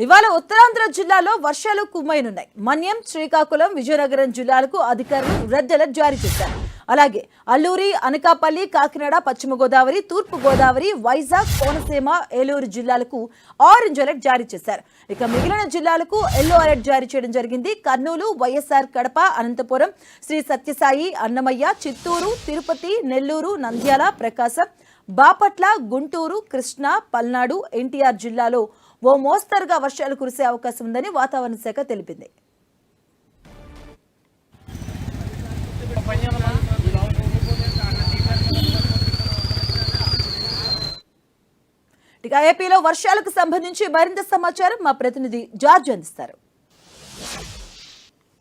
ఇవాళ ఉత్తరాంధ్ర జిల్లాలో వర్షాలు కుమ్మైనున్నాయి. మన్యం, శ్రీకాకుళం, విజయనగరం జిల్లాలకు అధికారులు రెడ్ అలర్ట్ జారీ చేశారు. అలాగే అల్లూరి, అనకాపల్లి, కాకినాడ, పశ్చిమ గోదావరి, తూర్పు గోదావరి, వైజాగ్, కోనసీమ, ఏలూరు జిల్లాలకు ఆరెంజ్ అలర్ట్ జారీ చేశారు. ఇక మిగిలిన జిల్లాలకు ఎల్లో అలర్ట్ జారీ చేయడం జరిగింది. కర్నూలు, వైఎస్ఆర్ కడప, అనంతపురం, శ్రీ సత్యసాయి, అన్నమయ్య, చిత్తూరు, తిరుపతి, నెల్లూరు, నంద్యాల, ప్రకాశం, బాపట్ల, గుంటూరు, కృష్ణా, పల్నాడు, ఎన్టీఆర్ జిల్లాలో ఓ మోస్తరుగా వర్షాలు కురిసే అవకాశం ఉందని వాతావరణ శాఖ తెలిపింది. ఇక ఏపీలో వర్షాలకు సంబంధించి మరింత సమాచారం మా ప్రతినిధి జార్జ్ అందిస్తారు.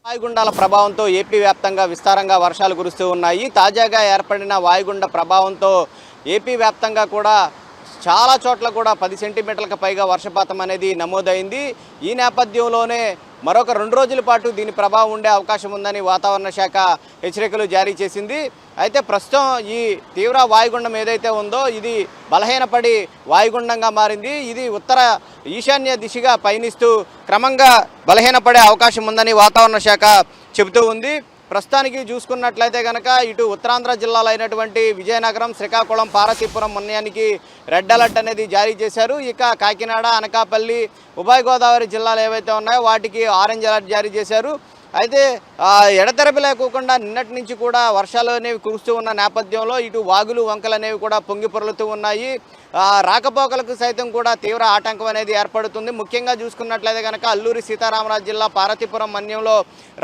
వాయుగుండాల ప్రభావంతో ఏపీ వ్యాప్తంగా విస్తారంగా వర్షాలు కురుస్తూ ఉన్నాయి. తాజాగా ఏర్పడిన వాయుగుండ ప్రభావంతో ఏపీ వ్యాప్తంగా కూడా చాలా చోట్ల కూడా 10 సెంటీమీటర్లకు పైగా వర్షపాతం అనేది నమోదైంది. ఈ నేపథ్యంలోనే మరొక 2 రోజుల పాటు దీని ప్రభావం ఉండే అవకాశం ఉందని వాతావరణ శాఖ హెచ్చరికలు జారీ చేసింది. అయితే ప్రస్తుతం ఈ తీవ్ర వాయుగుండం ఏదైతే ఉందో ఇది బలహీనపడి వాయుగుండంగా మారింది. ఇది ఉత్తర ఈశాన్య దిశగా పయనిస్తూ క్రమంగా బలహీనపడే అవకాశం ఉందని వాతావరణ శాఖ చెబుతూ ఉంది. ప్రస్తుతానికి చూసుకున్నట్లయితే కనుక ఇటు ఉత్తరాంధ్ర జిల్లాలో అయినటువంటి విజయనగరం, శ్రీకాకుళం, పార్వతీపురం మన్యానికి రెడ్ అలర్ట్ అనేది జారీ చేశారు. ఇక కాకినాడ, అనకాపల్లి, ఉభయ గోదావరి జిల్లాలు ఏవైతే ఉన్నాయో వాటికి ఆరెంజ్ అలర్ట్ జారీ చేశారు. అయితే ఎడతెరపి లేకోకుండా నిన్నటి నుంచి కూడా వర్షాలు అనేవి కురుస్తూ ఉన్న నేపథ్యంలో ఇటు వాగులు, వంకలు అనేవి కూడా పొంగి పొర్లుతూ ఉన్నాయి. రాకపోకలకు సైతం కూడా తీవ్ర ఆటంకం అనేది ఏర్పడుతుంది. ముఖ్యంగా చూసుకున్నట్లయితే కనుక అల్లూరి సీతారామరాజు జిల్లా పార్వతీపురం మన్యంలో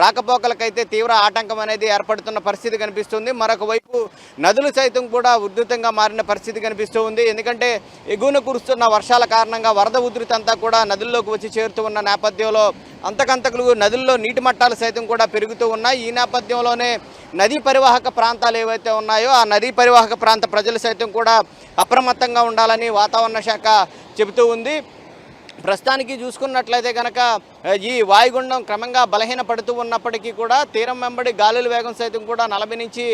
రాకపోకలకైతే తీవ్ర ఆటంకం అనేది ఏర్పడుతున్న పరిస్థితి కనిపిస్తుంది. మరొక వైపు నదులు సైతం కూడా ఉధృతంగా మారిన పరిస్థితి కనిపిస్తూ ఉంది. ఎందుకంటే ఎగువన కురుస్తున్న వర్షాల కారణంగా వరద ఉధృతి అంతా కూడా నదుల్లోకి వచ్చి చేరుతూ ఉన్న నేపథ్యంలో అంతకంతకులు నదుల్లో నీటి మట్టాలు సైతం కూడా పెరుగుతూ ఉన్నాయి. ఈ నేపథ్యంలోనే నదీ పరివాహక ప్రాంతాలు ఏవైతే ఉన్నాయో ఆ నదీ పరివాహక ప్రాంత ప్రజలు సైతం కూడా అప్రమత్తంగా ఉండాలని వాతావరణ శాఖ చెబుతూ ఉంది. ప్రస్తుతానికి చూసుకున్నట్లయితే కనుక ఈ వాయుగుండం క్రమంగా బలహీనపడుతూ ఉన్నప్పటికీ కూడా తీరం వెంబడి గాలుల వేగం సైతం కూడా 40 నుంచి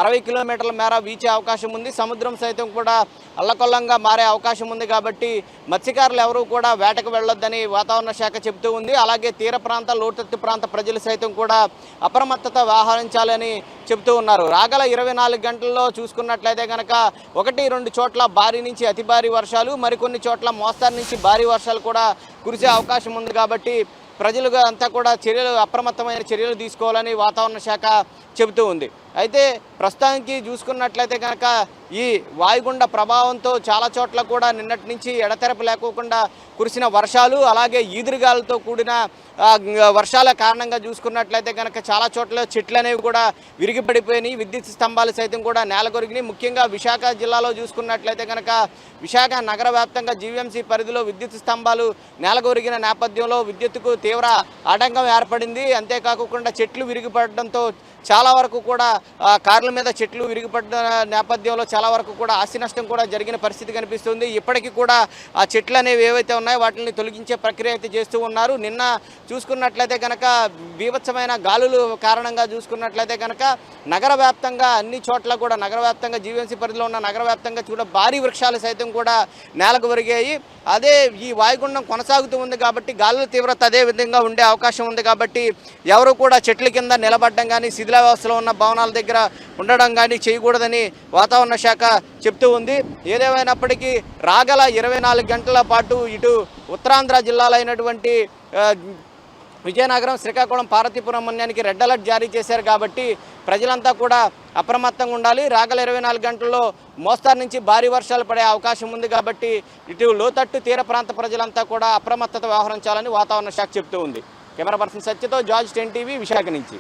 60 కిలోమీటర్ల మేర వీచే అవకాశం ఉంది. సముద్రం సైతం కూడా అల్లకొల్లంగా మారే అవకాశం ఉంది. కాబట్టి మత్స్యకారులు ఎవరూ కూడా వేటకు వెళ్ళొద్దని వాతావరణ శాఖ చెబుతూ ఉంది. అలాగే తీర ప్రాంత, లోతట్టు ప్రాంత ప్రజలు సైతం కూడా అప్రమత్తత వ్యవహరించాలని చెబుతూ ఉన్నారు. రాగల 24 గంటల్లో చూసుకున్నట్లయితే కనుక 1-2 చోట్ల భారీ నుంచి అతి భారీ వర్షాలు, మరికొన్ని చోట్ల మోస్తరు నుంచి భారీ వర్షాలు కూడా కురిసే అవకాశం ఉంది. కాబట్టి ప్రజలుగా అంతా కూడా అప్రమత్తమైన చర్యలు తీసుకోవాలని వాతావరణ శాఖ చెబుతూ ఉంది. అయితే ప్రస్తుతానికి చూసుకున్నట్లయితే కనుక ఈ వాయుగుండ ప్రభావంతో చాలా చోట్ల కూడా నిన్నటి నుంచి ఎడతెరపి లేకోకుండా కురిసిన వర్షాలు, అలాగే ఈదురుగాలతో కూడిన వర్షాల కారణంగా చూసుకున్నట్లయితే కనుక చాలా చోట్ల చెట్లు అనేవి కూడా విరిగిపడిపోయినాయి. విద్యుత్ స్తంభాలు సైతం కూడా నేలకొరిగినాయి. ముఖ్యంగా విశాఖ జిల్లాలో చూసుకున్నట్లయితే కనుక విశాఖ నగర వ్యాప్తంగా జీవీఎంసీ పరిధిలో విద్యుత్ స్తంభాలు నేలకొరిగిన నేపథ్యంలో విద్యుత్తుకు తీవ్ర ఆటంకం ఏర్పడింది. అంతేకాకుండా చెట్లు విరిగిపడడంతో చాలా వరకు కూడా కార్ల మీద చెట్లు విరిగిపడ్డ నేపథ్యంలో చాలా వరకు కూడా ఆస్తి నష్టం కూడా జరిగిన పరిస్థితి కనిపిస్తుంది. ఇప్పటికీ కూడా ఆ చెట్లు అనేవి ఏవైతే ఉన్నాయో వాటిని తొలగించే ప్రక్రియ అయితే చేస్తూ ఉన్నారు. నిన్న చూసుకున్నట్లయితే కనుక బీభత్సమైన గాలులు కారణంగా చూసుకున్నట్లయితే కనుక నగర వ్యాప్తంగా అన్ని చోట్ల కూడా నగర వ్యాప్తంగా జీవీఎంసీ పరిధిలో ఉన్న నగర వ్యాప్తంగా కూడా భారీ వృక్షాలు సైతం కూడా నేలకు ఒరిగాయి. అదే ఈ వాయుగుండం కొనసాగుతూ ఉంది కాబట్టి గాలుల తీవ్రత అదే విధంగా ఉండే అవకాశం ఉంది. కాబట్టి ఎవరు కూడా చెట్ల కింద నిలబడడం కానీ, శిథిల వ్యవస్థలో ఉన్న భవనాల దగ్గర ఉండడం కానీ చేయకూడదని వాతావరణ శాఖ చెప్తూ ఉంది. ఏదేమైనప్పటికీ రాగల 24 గంటల పాటు ఇటు ఉత్తరాంధ్ర జిల్లాలో అయినటువంటి విజయనగరం, శ్రీకాకుళం, పార్వతీపురం మన్యానికి రెడ్ అలర్ట్ జారీ చేశారు. కాబట్టి ప్రజలంతా కూడా అప్రమత్తంగా ఉండాలి. రాగల 24 గంటల్లో మోస్తరు నుంచి భారీ వర్షాలు పడే అవకాశం ఉంది. కాబట్టి ఇటు లోతట్టు తీర ప్రాంత ప్రజలంతా కూడా అప్రమత్తత వ్యవహరించాలని వాతావరణ శాఖ చెప్తూ ఉంది. కెమెరా పర్సన్ సత్యతో జార్జ్ 10 టీవీ విశాఖ నుంచి.